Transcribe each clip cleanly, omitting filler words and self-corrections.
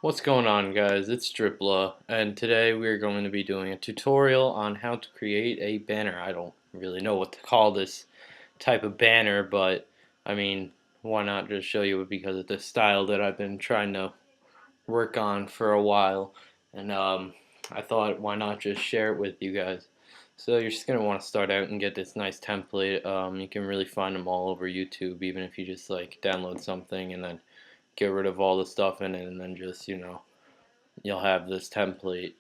What's going on, guys? It's Dripla, and today we're going to be doing a tutorial on how to create a banner. I don't really know what to call this type of banner, but I mean, why not just show you it because it's the style that I've been trying to work on for a while, and I thought why not just share it with you guys. So you're just gonna want to start out and get this nice template. You can really find them all over YouTube, even if you just like download something and then get rid of all the stuff in it, and then just you'll have this template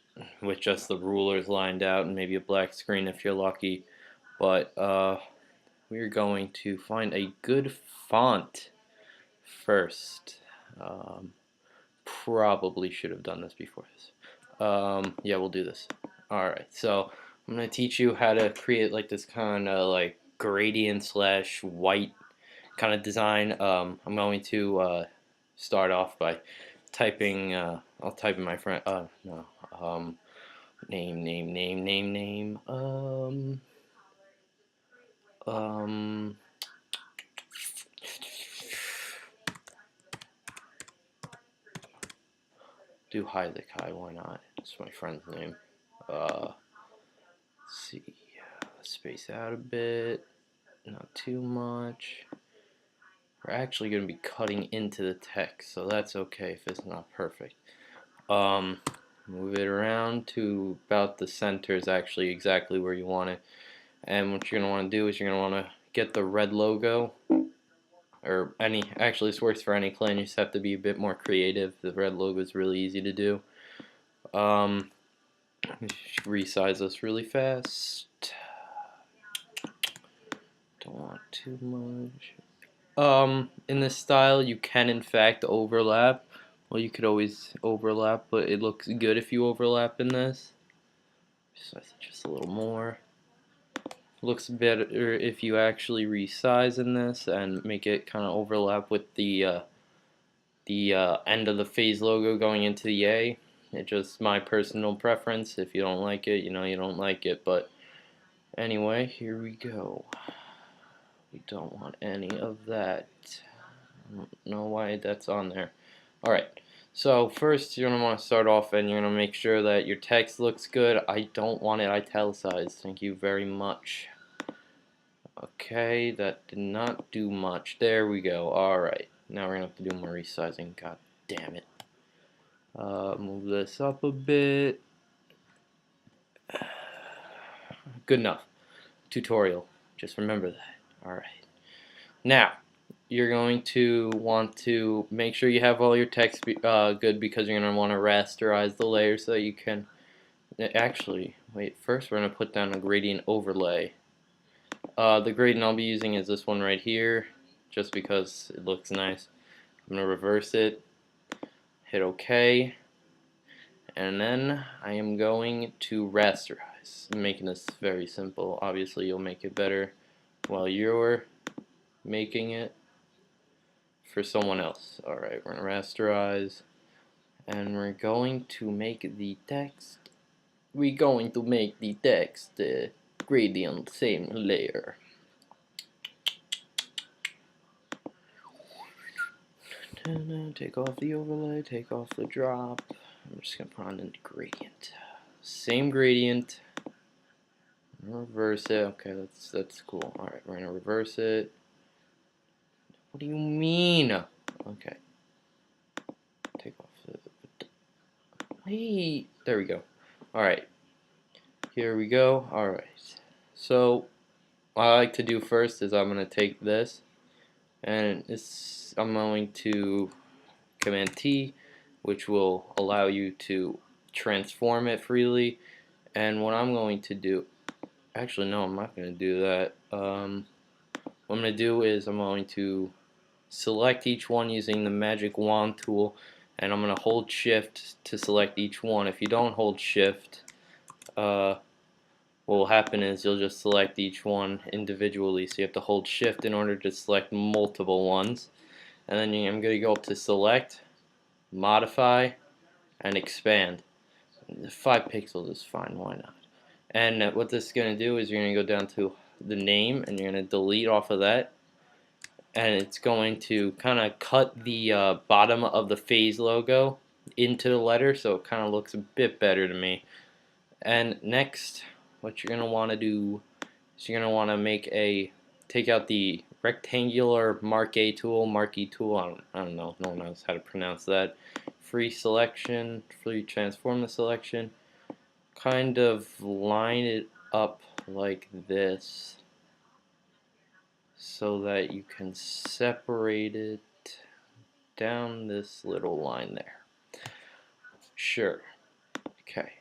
with just the rulers lined out and maybe a black screen if you're lucky. But we're going to find a good font first. Um, Probably should have done this before this. Yeah, we'll do this. Alright, so I'm going to teach you how to create like this kind of like gradient slash white kind of design. I'm going to start off by typing. I'll type in my friend. No. Name. Um. Do Kai. Why not? It's my friend's name. Let's see. Space out a bit. Not too much. We're actually going to be cutting into the text, so that's okay if it's not perfect. Move it around to about the center is actually exactly where you want it. And what you're going to want to do is you're going to want to get the red logo, or actually this works for any clan, you just have to be a bit more creative. The red logo is really easy to do. Resize this really fast. Don't want too much. In this style you can in fact overlap. Well, you could always overlap, but it looks good if you overlap in this. Just a little more. Looks better if you actually resize in this and make it kind of overlap with the end of the phase logo going into the A. It's just my personal preference. If you don't like it, you know you don't like it. But anyway, here we go. We don't want any of that. I don't know why that's on there. Alright, so first you're going to want to start off and you're going to make sure that your text looks good. I don't want it italicized. Thank you very much. Okay, that did not do much. There we go. Alright, now we're going to have to do more resizing. God damn it. Move this up a bit. Good enough. Tutorial. Just remember that. Alright. Now, you're going to want to make sure you have all your text good, because you're going to want to rasterize the layer so that you can actually, wait, first we're going to put down a gradient overlay. The gradient I'll be using is this one right here, just because it looks nice. I'm going to reverse it, hit OK, and then I am going to rasterize. I'm making this very simple. Obviously you'll make it better while you're making it for someone else. Alright, we're going to rasterize, and we're going to make the text gradient same layer. Take off the overlay, take off the drop. I'm just going to put on the gradient. Same gradient. Reverse it. Okay, that's cool. Alright, we're going to reverse it. What do you mean? Okay. Take off the... Wait. There we go. Alright. Here we go. Alright. So, what I like to do first is I'm going to take this, and I'm going to Command T, which will allow you to transform it freely. And what I'm going to do... Actually, no, I'm not going to do that. What I'm going to do is I'm going to select each one using the magic wand tool, and I'm going to hold shift to select each one. If you don't hold shift, what will happen is you'll just select each one individually, so you have to hold shift in order to select multiple ones. And then I'm going to go up to select, modify, and expand. 5 pixels is fine, why not? And what this is going to do is you're going to go down to the name and you're going to delete off of that, and it's going to kind of cut the bottom of the phase logo into the letter, so it kind of looks a bit better to me. And next, what you're gonna want to do is you're gonna want to take out the rectangular marquee tool. I don't know if no one knows how to pronounce that. Free transform the selection. Kind of line it up like this so that you can separate it down this little line there. Sure. Okay.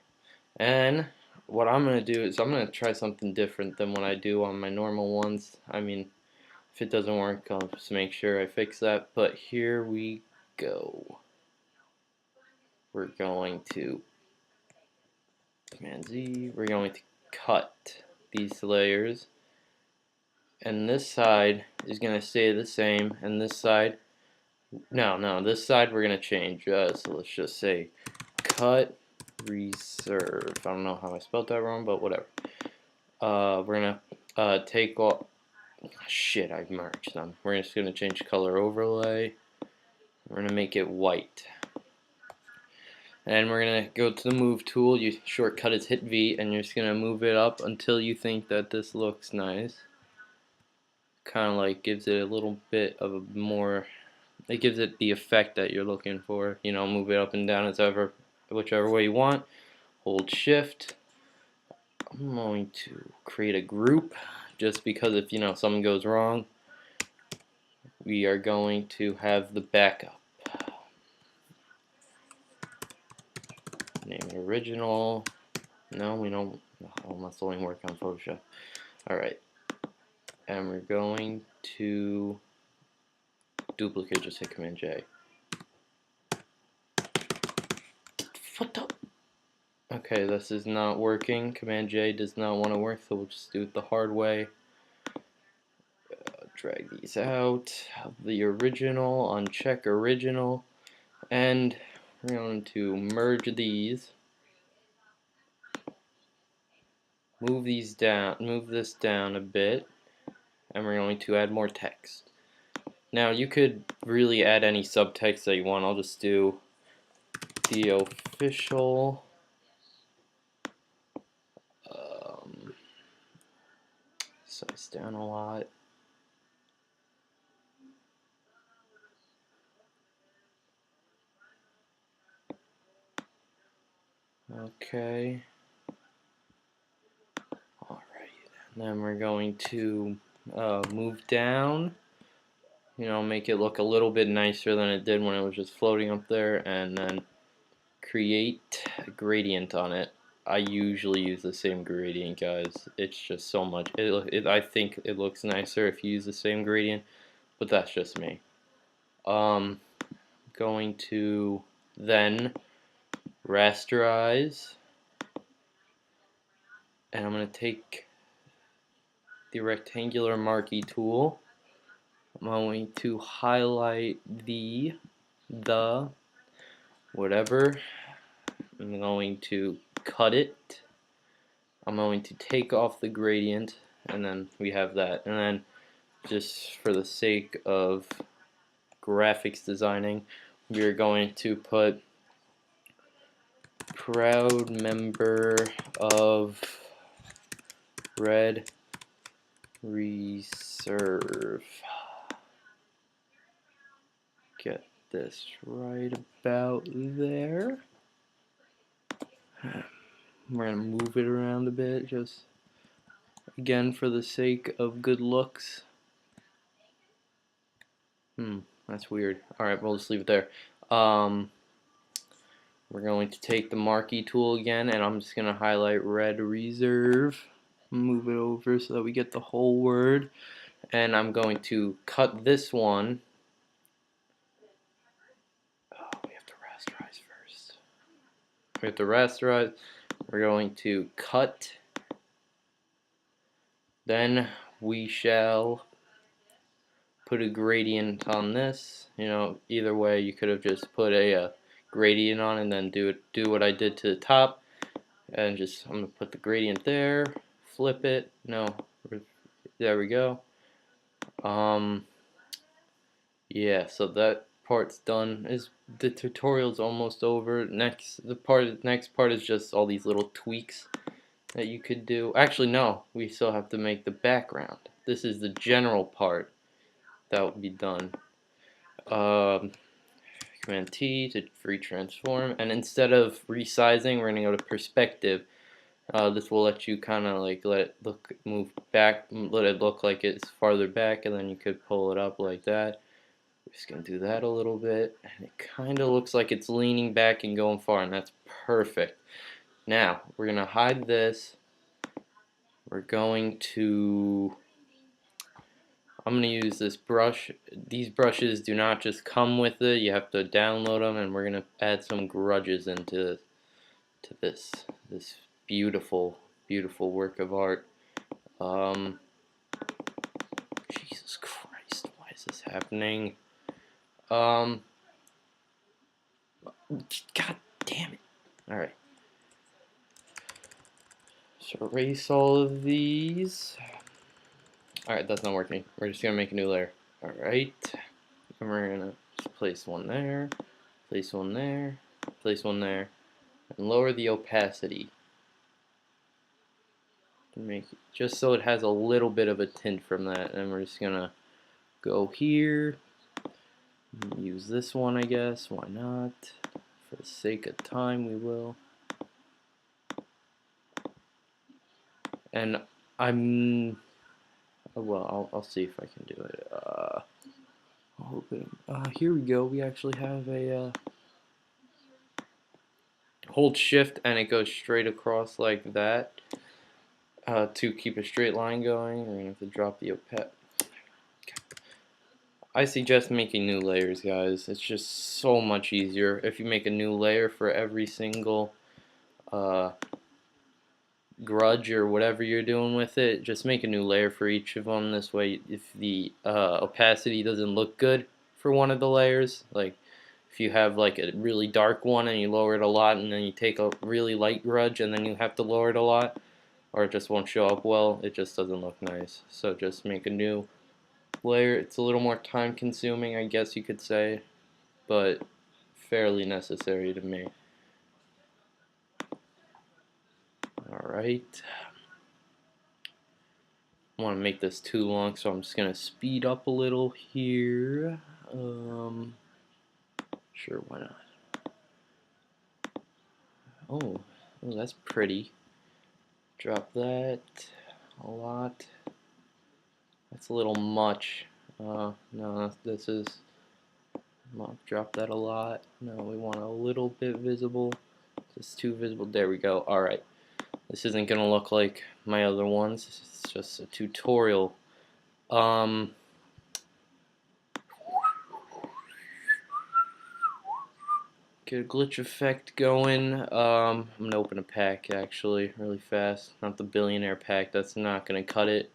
And what I'm going to do is I'm going to try something different than what I do on my normal ones. I mean, if it doesn't work, I'll just make sure I fix that. But here we go. We're going to Command Z. We're going to cut these layers. And this side is going to stay the same. And this side, no, this side we're going to change. So let's just say cut reserve. I don't know how I spelled that wrong, but whatever. We're gonna take off. Shit, I merged them. We're just gonna change color overlay. We're gonna make it white, and we're gonna go to the move tool. Your shortcut is hit V, and you're just gonna move it up until you think that this looks nice. Kind of like gives it a little bit of a more. It gives it the effect that you're looking for. You know, move it up and down whichever way you want. Hold Shift. I'm going to create a group just because if something goes wrong, we are going to have the backup. Name it original. No, we don't. Oh, must only work on Photoshop. Alright. And we're going to duplicate, just hit Command J. What the? Okay, this is not working. Command J does not want to work, so we'll just do it the hard way. Drag these out. The original, uncheck original, and we're going to merge these. Move this down a bit, and we're going to add more text. Now you could really add any subtext that you want. I'll just do the official size down a lot. Okay. Alright. Then we're going to move down. Make it look a little bit nicer than it did when it was just floating up there, and then create a gradient on it. I usually use the same gradient, guys. It's just so much. I think it looks nicer if you use the same gradient, but that's just me. Going to then rasterize, and I'm going to take the rectangular marquee tool. I'm going to highlight the whatever. I'm going to cut it. I'm going to take off the gradient, and then we have that. And then just for the sake of graphics designing, we're going to put proud member of Red Reserve. Get this right about there. We're going to move it around a bit, just again for the sake of good looks. That's weird. Alright, we'll just leave it there. We're going to take the marquee tool again, and I'm just going to highlight Red Reserve. Move it over so that we get the whole word. And I'm going to cut this one. Oh, we have to rasterize first. We have to rasterize. We're going to cut. Then we shall put a gradient on this. Either way, you could have just put a gradient on and then do what I did to the top, and I'm gonna put the gradient there, flip it. No, there we go. Yeah, so that part's done. The tutorial's almost over. Next part is just all these little tweaks that you could do. Actually, no, we still have to make the background. This is the general part that will be done. Command T to free transform, and instead of resizing, we're gonna go to perspective. This will let you kind of like move back, let it look like it's farther back, and then you could pull it up like that. We're just gonna do that a little bit, and it kind of looks like it's leaning back and going far, and that's perfect. Now we're gonna hide this. We're going to I'm going to use this brush. These brushes do not just come with it. You have to download them, and we're going to add some grudges into this beautiful, beautiful work of art. Jesus Christ, why is this happening? God damn it. Alright. So erase all of these. Alright, that's not working. We're just going to make a new layer. Alright. And we're going to just place one there, place one there, place one there, and lower the opacity. Make it just so it has a little bit of a tint from that. And we're just going to go here, use this one, I guess. Why not? For the sake of time, we will. And well, I'll see if I can do it. Here we go. We actually have a hold shift and it goes straight across like that. To keep a straight line going, we're gonna have to drop the opacity. I suggest making new layers, guys. It's just so much easier if you make a new layer for every single grudge or whatever you're doing with it. Just make a new layer for each of them. This way, if the opacity doesn't look good for one of the layers, like if you have like a really dark one and you lower it a lot, and then you take a really light grudge and then you have to lower it a lot, or it just won't show up well, it just doesn't look nice. So just make a new layer. It's a little more time consuming, I guess you could say, but fairly necessary to me. Alright. I want to make this too long, so I'm just going to speed up a little here. Sure, why not? Oh, that's pretty. Drop that a lot. That's a little much. No, this is. Drop that a lot. No, we want a little bit visible. Just too visible. There we go. Alright. This isn't going to look like my other ones. It's just a tutorial. Get a glitch effect going. I'm going to open a pack actually really fast. Not the billionaire pack. That's not going to cut it.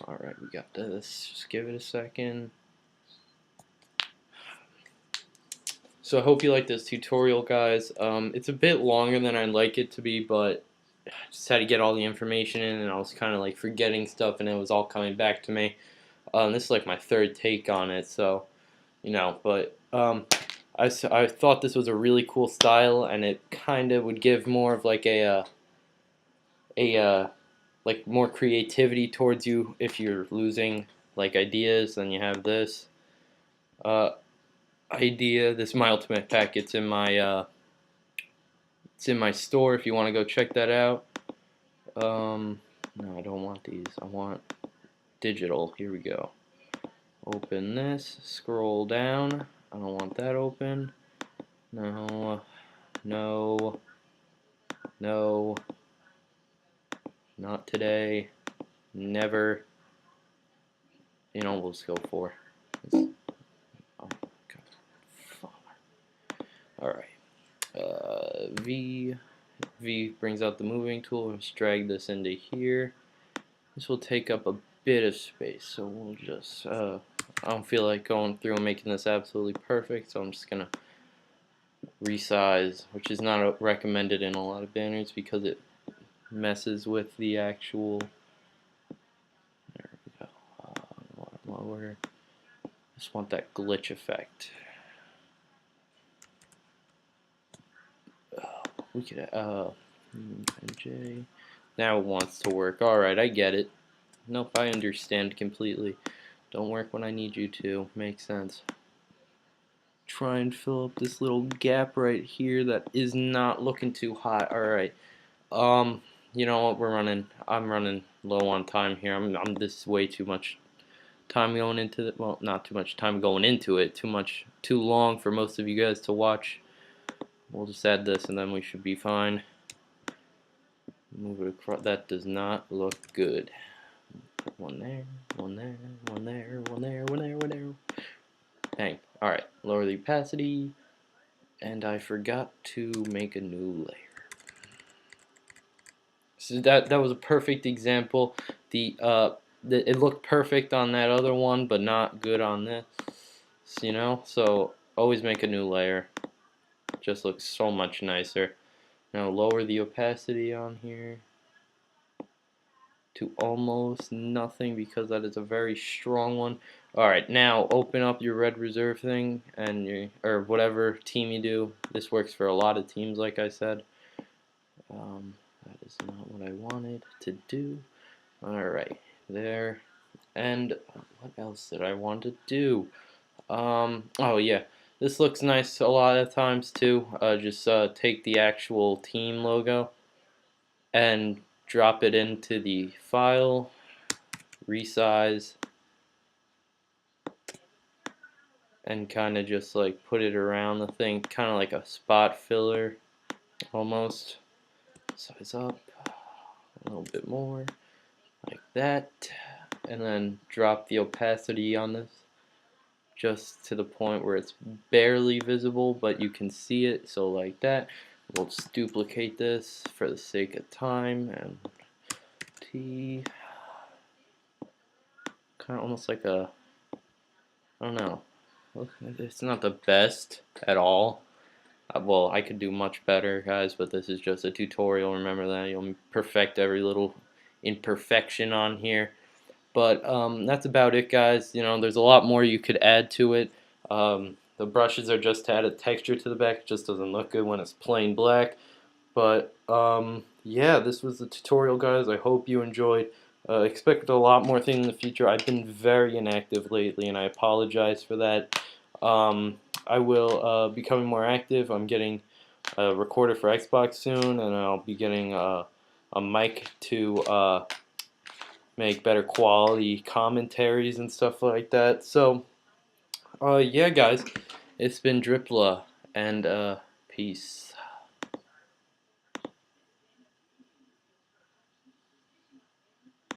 Alright, we got this. Just give it a second. So I hope you like this tutorial, guys. It's a bit longer than I'd like it to be, but I just had to get all the information in, and I was kind of like forgetting stuff, and it was all coming back to me. This is like my third take on it, so, you know, but I thought this was a really cool style, and it kind of would give more of like like more creativity towards you if you're losing like ideas. Then you have this idea. This is my ultimate pack. It's in my store if you want to go check that out. No, I don't want these. I want digital. Here we go. Open this. Scroll down. I don't want that open. No. No. No. Not today. Never. You know, we'll just go for. Oh, God. Alright. V brings out the moving tool. Let's drag this into here. This will take up a bit of space, so we'll just. I don't feel like going through and making this absolutely perfect, so I'm just gonna resize, which is not recommended in a lot of banners because it messes with the actual. There we go. Lower. Just want that glitch effect. We could NJ. Now it wants to work. Alright, I get it. Nope, I understand completely. Don't work when I need you to. Makes sense. Try and fill up this little gap right here that is not looking too hot. Alright. You know what, I'm running low on time here. This is way too much time going into it. Well, not too much time going into it. Too long for most of you guys to watch. We'll just add this and then we should be fine. Move it across. That does not look good. One there, one there, one there, one there, one there, one there. Dang. Alright, lower the opacity. And I forgot to make a new layer. So that was a perfect example. It looked perfect on that other one, but not good on this. You know, so always make a new layer. Just looks so much nicer. Now lower the opacity on here to almost nothing because that is a very strong one. Alright, now open up your red reserve thing and or whatever team you do. This works for a lot of teams, like I said. That is not what I wanted to do. Alright, there. And what else did I want to do? Oh yeah, this looks nice a lot of times too. Just take the actual team logo and drop it into the file, resize, and kind of just like put it around the thing, kind of like a spot filler almost. Size up a little bit more, like that, and then drop the opacity on this just to the point where it's barely visible, but you can see it, so like that. We'll just duplicate this for the sake of time, and T, kind of almost like a, I don't know, it's not the best at all. Well, I could do much better, guys, but this is just a tutorial. Remember that. You'll perfect every little imperfection on here. But that's about it, guys. You know, there's a lot more you could add to it. The brushes are just to add a texture to the back. It just doesn't look good when it's plain black. But yeah, this was the tutorial, guys. I hope you enjoyed. Expect a lot more things in the future. I've been very inactive lately, and I apologize for that. I will be becoming more active. I'm getting a recorder for Xbox soon, and I'll be getting a mic to make better quality commentaries and stuff like that. So, yeah, guys, it's been Dripla, and peace.